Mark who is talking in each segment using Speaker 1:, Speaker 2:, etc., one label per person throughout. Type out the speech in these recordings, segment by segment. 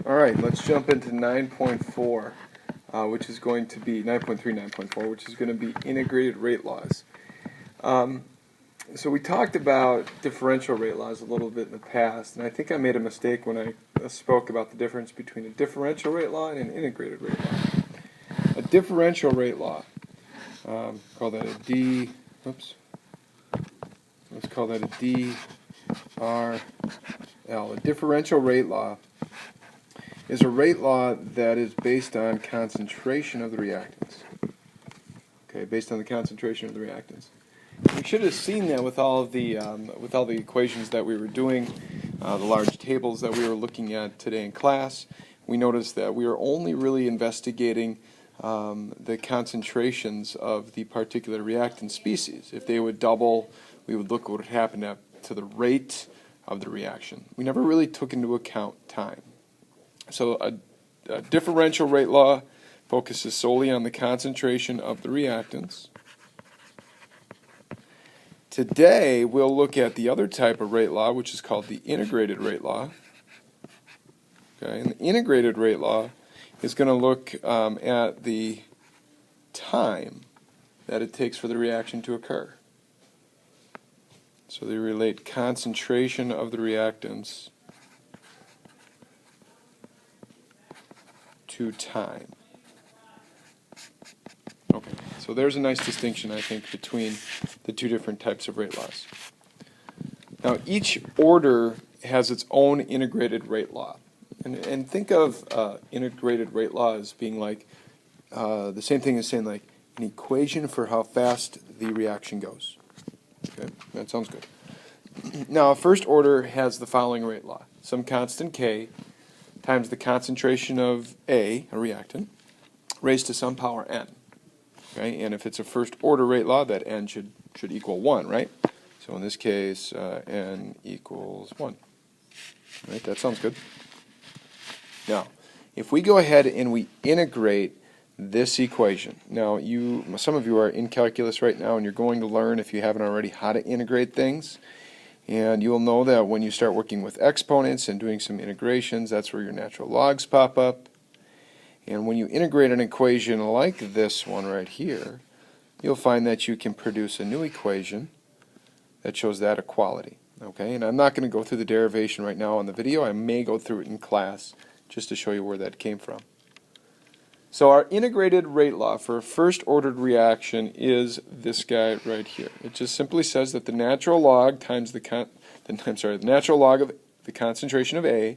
Speaker 1: Alright, let's jump into 9.4, which is going to be 9.3, 9.4, which is going to be integrated rate laws. So we talked about differential rate laws a little bit in the past, and I think I made a mistake when I spoke about the difference between a differential rate law and an integrated rate law. A differential rate law, call that a D, oops, let's call that a DRL. A differential rate law is a rate law that is based on concentration of the reactants. Okay, based on the concentration of the reactants. We should have seen that with all of the equations that we were doing, the large tables that we were looking at today in class. We noticed that we were only really investigating the concentrations of the particular reactant species. If they would double, we would look what would happen to the rate of the reaction. We never really took into account time. So a differential rate law focuses solely on the concentration of the reactants. Today we'll look at the other type of rate law, which is called the integrated rate law. Okay, and the integrated rate law is going to look at the time that it takes for the reaction to occur. So they relate concentration of the reactants to time. Okay, so there's a nice distinction, I think, between the two different types of rate laws. Now, each order has its own integrated rate law. And think of integrated rate law as being like the same thing as saying like an equation for how fast the reaction goes. Okay, that sounds good. Now, a first order has the following rate law. Some constant K times the concentration of A, a reactant, raised to some power n. Okay, and if it's a first order rate law, that n should equal 1, right? So in this case, n equals 1. Right, that sounds good. Now, if we go ahead and we integrate this equation, now some of you are in calculus right now and you're going to learn, if you haven't already, how to integrate things. And you'll know that when you start working with exponents and doing some integrations, that's where your natural logs pop up. And when you integrate an equation like this one right here, you'll find that you can produce a new equation that shows that equality. Okay, and I'm not going to go through the derivation right now on the video. I may go through it in class just to show you where that came from. So our integrated rate law for a first ordered reaction is this guy right here. It just simply says that the natural log times the natural log of the concentration of A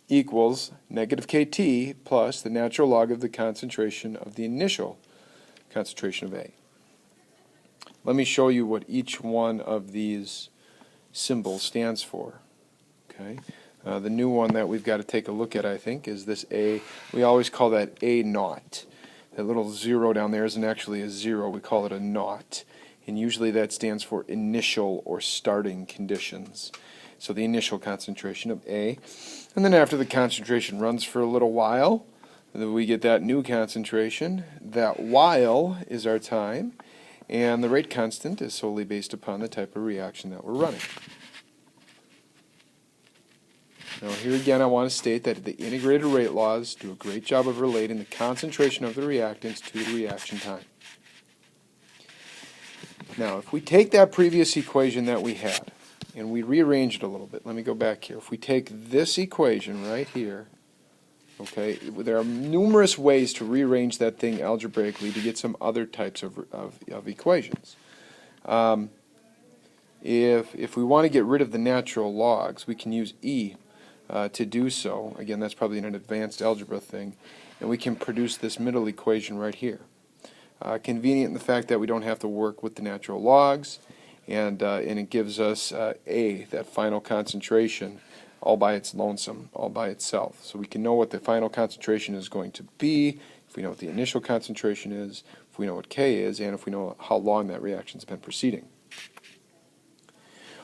Speaker 1: equals negative KT plus the natural log of the concentration of the initial concentration of A. Let me show you what each one of these symbols stands for. Okay. The new one that we've got to take a look at, I think, is this A. We always call that A naught. That little 0 down there isn't actually a 0. We call it a naught. And usually that stands for initial or starting conditions. So the initial concentration of A. And then after the concentration runs for a little while, then we get that new concentration. That while is our time. And the rate constant is solely based upon the type of reaction that we're running. Now here again I want to state that the integrated rate laws do a great job of relating the concentration of the reactants to the reaction time. Now if we take that previous equation that we had and we rearrange it a little bit, let me go back here. If we take this equation right here, okay, there are numerous ways to rearrange that thing algebraically to get some other types of equations. If we want to get rid of the natural logs, we can use E to do so. Again, that's probably an advanced algebra thing. And we can produce this middle equation right here. Convenient in the fact that we don't have to work with the natural logs, and it gives us A, that final concentration, all by its lonesome, all by itself. So we can know what the final concentration is going to be, if we know what the initial concentration is, if we know what K is, and if we know how long that reaction's been proceeding.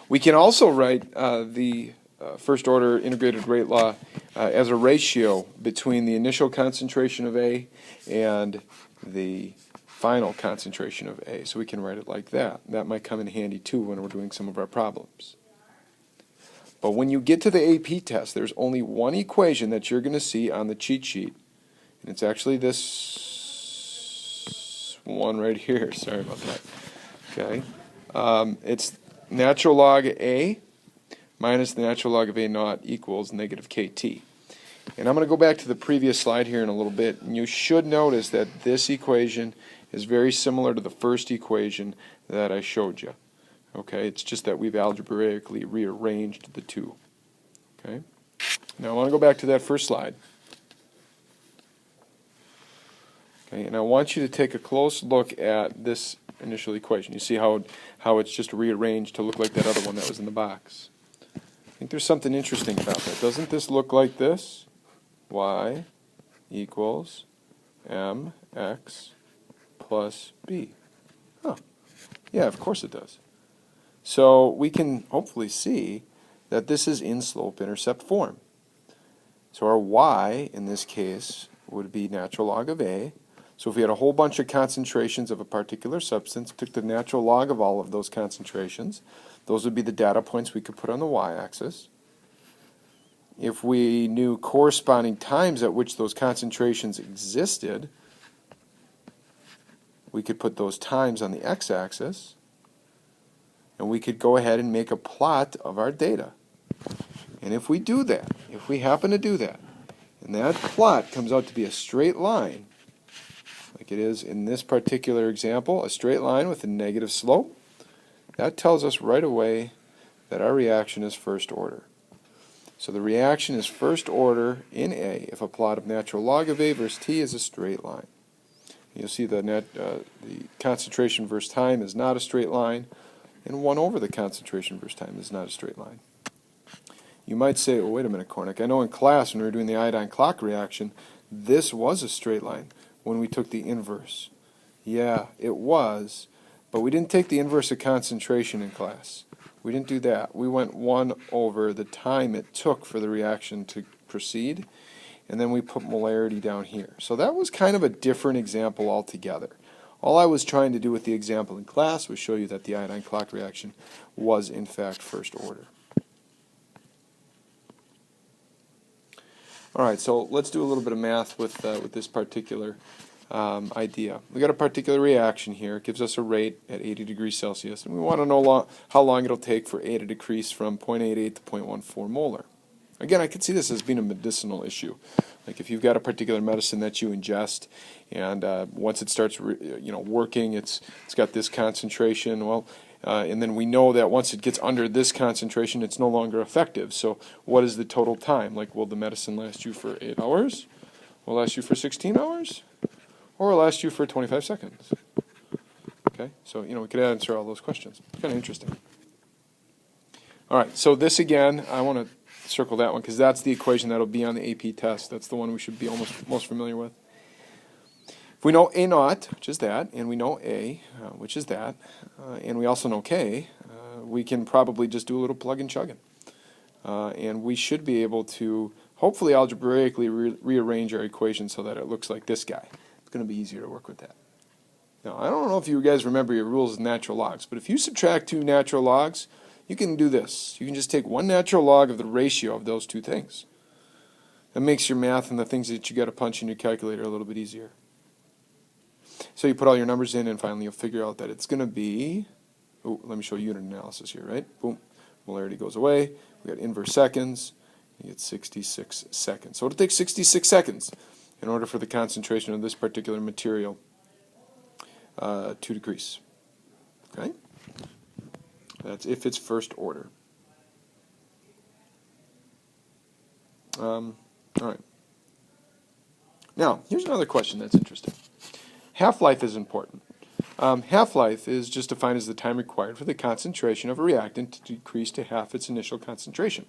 Speaker 1: We can also write the first order integrated rate law as a ratio between the initial concentration of A and the final concentration of A. So we can write it like that. That might come in handy too when we're doing some of our problems. But when you get to the AP test, there's only one equation that you're going to see on the cheat sheet, and it's actually this one right here. Sorry about that. Okay, it's natural log A minus the natural log of A naught equals negative KT. And I'm going to go back to the previous slide here in a little bit, and you should notice that this equation is very similar to the first equation that I showed you. Okay, it's just that we've algebraically rearranged the two. Okay, now I want to go back to that first slide. Okay, and I want you to take a close look at this initial equation. You see how it's just rearranged to look like that other one that was in the box. I think there's something interesting about that. Doesn't this look like this? Y equals mx plus b. Huh. Yeah, of course it does. So we can hopefully see that this is in slope-intercept form. So our y, in this case, would be natural log of A. So if we had a whole bunch of concentrations of a particular substance, took the natural log of all of those concentrations, those would be the data points we could put on the y-axis. If we knew corresponding times at which those concentrations existed, we could put those times on the x-axis, and we could go ahead and make a plot of our data. And if we do that, if we happen to do that, and that plot comes out to be a straight line, like it is in this particular example, a straight line with a negative slope, that tells us right away that our reaction is first order. So the reaction is first order in A if a plot of natural log of A versus T is a straight line. You'll see the concentration versus time is not a straight line, and 1 over the concentration versus time is not a straight line. You might say, oh, wait a minute, Cornick, I know in class when we were doing the iodine clock reaction, this was a straight line when we took the inverse. Yeah, it was, but we didn't take the inverse of concentration in class. We didn't do that. We went 1 over the time it took for the reaction to proceed, and then we put molarity down here. So that was kind of a different example altogether. All I was trying to do with the example in class was show you that the iodine clock reaction was in fact first order. Alright, so let's do a little bit of math with this particular idea. We got a particular reaction here. It gives us a rate at 80 degrees Celsius, and we want to know how long it'll take for A to decrease from 0.88 to 0.14 molar. Again, I could see this as being a medicinal issue. Like if you've got a particular medicine that you ingest, and once it starts working, it's got this concentration. Well, and then we know that once it gets under this concentration, it's no longer effective. So what is the total time? Like, will the medicine last you for 8 hours? Will it last you for 16 hours? Or will it last you for 25 seconds? Okay, so we could answer all those questions. It's kind of interesting. All right, so this again, I want to circle that one because that's the equation that'll be on the AP test. That's the one we should be most familiar with. If we know A naught, which is that, and we know A, which is that, and we also know K, we can probably just do a little plug and chugging. And we should be able to hopefully algebraically rearrange our equation so that it looks like this guy. It's going to be easier to work with that. Now, I don't know if you guys remember your rules of natural logs, but if you subtract 2 natural logs, you can do this. You can just take 1 natural log of the ratio of those 2 things. That makes your math and the things that you got to punch in your calculator a little bit easier. So you put all your numbers in, and finally you'll figure out that it's going to be, oh, let me show unit analysis here, right? Boom, molarity goes away. We got inverse seconds. You get 66 seconds. So it'll take 66 seconds in order for the concentration of this particular material to decrease. Okay? That's if it's first order. All right. Now, here's another question that's interesting. Half-life is important. Half-life is just defined as the time required for the concentration of a reactant to decrease to half its initial concentration.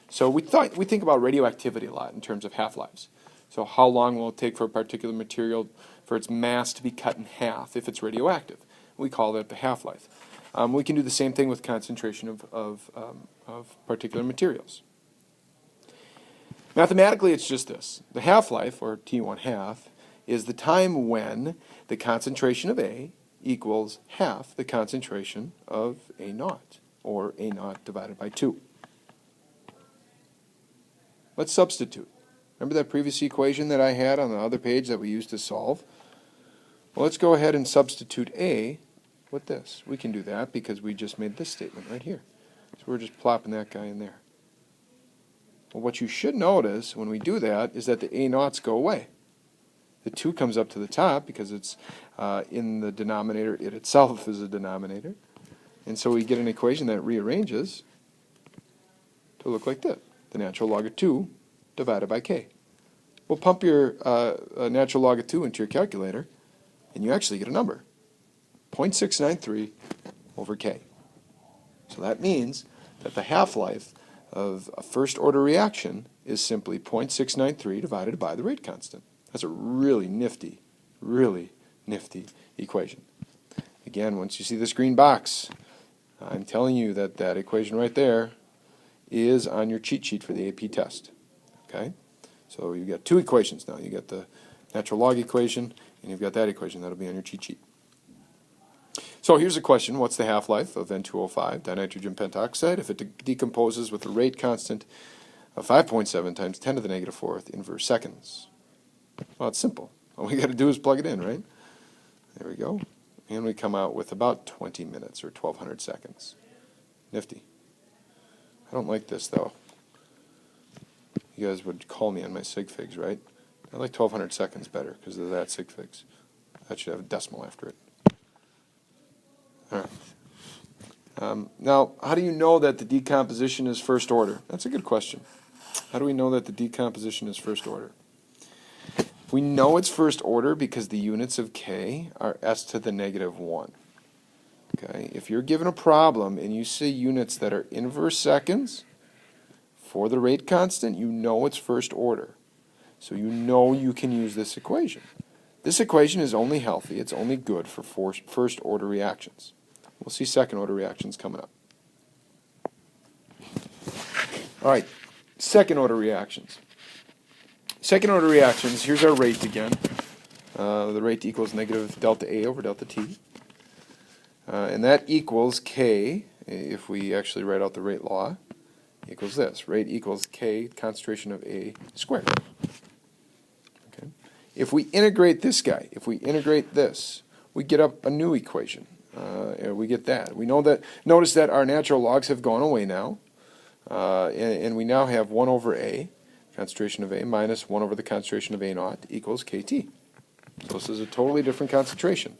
Speaker 1: So we think about radioactivity a lot in terms of half-lives. So how long will it take for a particular material for its mass to be cut in half if it's radioactive? We call that the half-life. We can do the same thing with concentration of particular materials. Mathematically, it's just this. The half-life, or T1 half, is the time when the concentration of A equals half the concentration of A naught, or A naught divided by 2. Let's substitute. Remember that previous equation that I had on the other page that we used to solve? Well, let's go ahead and substitute A with this. We can do that because we just made this statement right here. So we're just plopping that guy in there. Well, what you should notice when we do that is that the A naughts go away. The 2 comes up to the top because it's in the denominator. It itself is a denominator. And so we get an equation that rearranges to look like this. The natural log of 2 divided by k. We'll pump your natural log of 2 into your calculator, and you actually get a number. 0.693 over k. So that means that the half-life of a first-order reaction is simply 0.693 divided by the rate constant. That's a really nifty equation. Again, once you see this green box, I'm telling you that that equation right there is on your cheat sheet for the AP test. Okay? So you've got 2 equations now. You've got the natural log equation, and you've got that equation. That'll be on your cheat sheet. So here's a question. What's the half-life of N2O5, dinitrogen pentoxide, if it decomposes with a rate constant of 5.7 times 10 to the negative 4th inverse seconds? Well, it's simple. All we got to do is plug it in, right? There we go. And we come out with about 20 minutes or 1,200 seconds. Nifty. I don't like this, though. You guys would call me on my sig figs, right? I like 1,200 seconds better because of that sig figs. That should have a decimal after it. All right. Now, how do you know that the decomposition is first order? That's a good question. How do we know that the decomposition is first order? We know it's first order because the units of k are s to the negative 1. Okay? If you're given a problem and you see units that are inverse seconds for the rate constant, you know it's first order. So you know you can use this equation. This equation is only healthy, it's only good for first order reactions. We'll see second order reactions coming up. All right, second order reactions. Second order reactions, here's our rate again. The rate equals negative delta A over delta T. And that equals K, if we actually write out the rate law, equals this. Rate equals K, concentration of A squared. Okay. If we integrate this guy, if we integrate this, we get up a new equation. We get that. We know that. Notice that our natural logs have gone away now. And we now have 1 over A, concentration of A, minus 1 over the concentration of A naught equals KT. So this is a totally different concentration.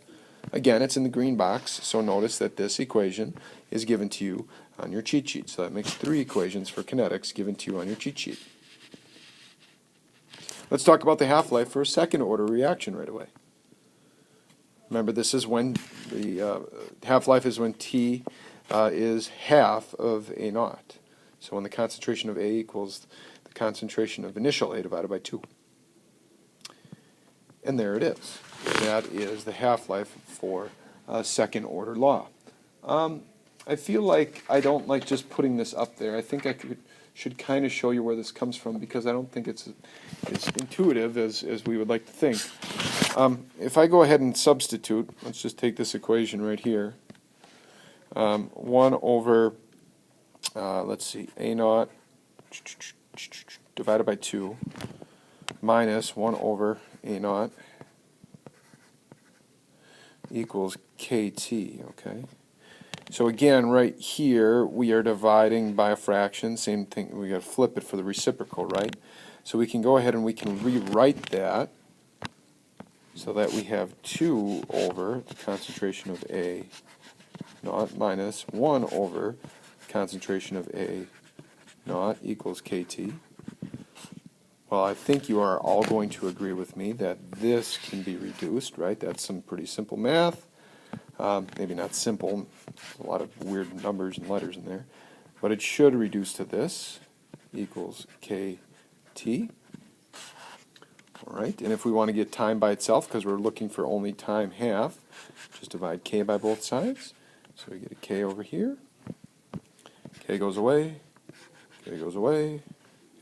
Speaker 1: Again, it's in the green box, so notice that this equation is given to you on your cheat sheet. So that makes 3 equations for kinetics given to you on your cheat sheet. Let's talk about the half-life for a second order reaction right away. Remember, this is when the half-life is when T is half of A naught. So when the concentration of A equals the concentration of initial A divided by 2. And there it is. That is the half-life for second order law. I feel like I don't like just putting this up there. I think I should kind of show you where this comes from because I don't think it's as intuitive as we would like to think. If I go ahead and substitute, let's just take this equation right here. 1 over, let's see, A naught divided by 2 minus 1 over A naught equals KT, okay? So again, right here, we are dividing by a fraction. Same thing, we got to flip it for the reciprocal, right? So we can go ahead and we can rewrite that so that we have 2 over the concentration of A naught minus 1 over concentration of A naught equals KT. Well, I think you are all going to agree with me that this can be reduced, right? That's some pretty simple math. Maybe not simple, a lot of weird numbers and letters in there. But it should reduce to this, equals KT. All right, and if we want to get time by itself, because we're looking for only time half, just divide K by both sides. So we get a K over here. K goes away, K goes away,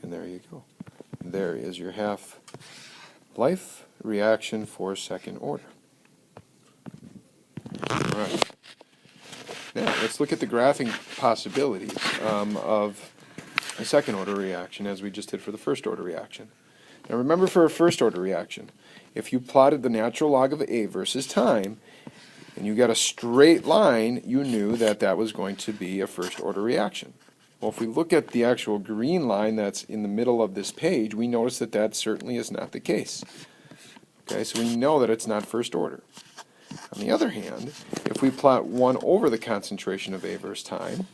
Speaker 1: and there you go. There is your half-life reaction for second order. All right. Now, let's look at the graphing possibilities of a second order reaction as we just did for the first order reaction. Now remember, for a first order reaction, if you plotted the natural log of A versus time and you got a straight line, you knew that that was going to be a first order reaction. Well, if we look at the actual green line that's in the middle of this page, we notice that that certainly is not the case. Okay, so we know that it's not first order. On the other hand, if we plot 1 over the concentration of A versus time,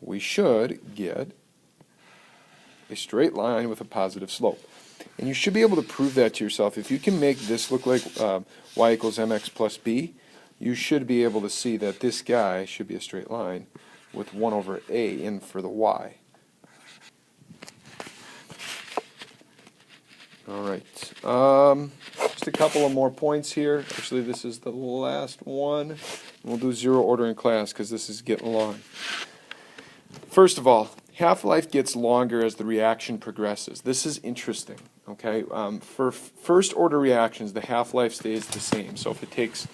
Speaker 1: we should get a straight line with a positive slope. And you should be able to prove that to yourself. If you can make this look like y equals mx plus b, you should be able to see that this guy should be a straight line with 1 over a in for the y. Alright, just a couple of more points here. Actually, this is the last one. We'll do zero order in class because this is getting long. First of all, half-life gets longer as the reaction progresses. This is interesting. Okay, for first order reactions, the half-life stays the same. So if it takes,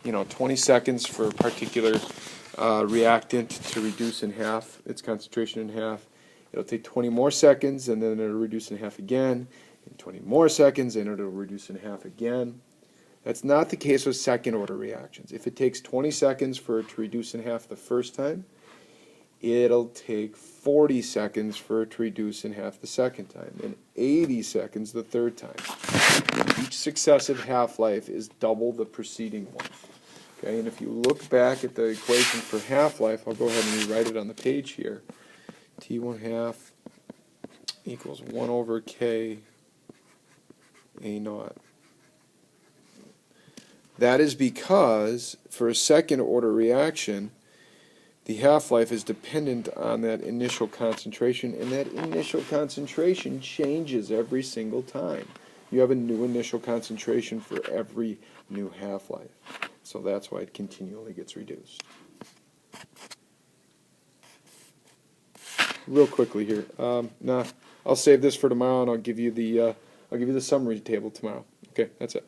Speaker 1: 20 seconds for a particular reactant to reduce in half, its concentration in half, it'll take 20 more seconds, and then it'll reduce in half again, and 20 more seconds, and it'll reduce in half again. That's not the case with second order reactions. If it takes 20 seconds for it to reduce in half the first time, it'll take 40 seconds for it to reduce in half the second time, and 80 seconds the third time. Each successive half-life is double the preceding one. Okay, and if you look back at the equation for half-life, I'll go ahead and rewrite it on the page here. T1 half equals 1 over k A naught. That is because for a second order reaction, the half-life is dependent on that initial concentration, and that initial concentration changes every single time. You have a new initial concentration for every new half-life. So that's why it continually gets reduced. Real quickly here. I'll save this for tomorrow, and I'll give you the summary table tomorrow. Okay, that's it.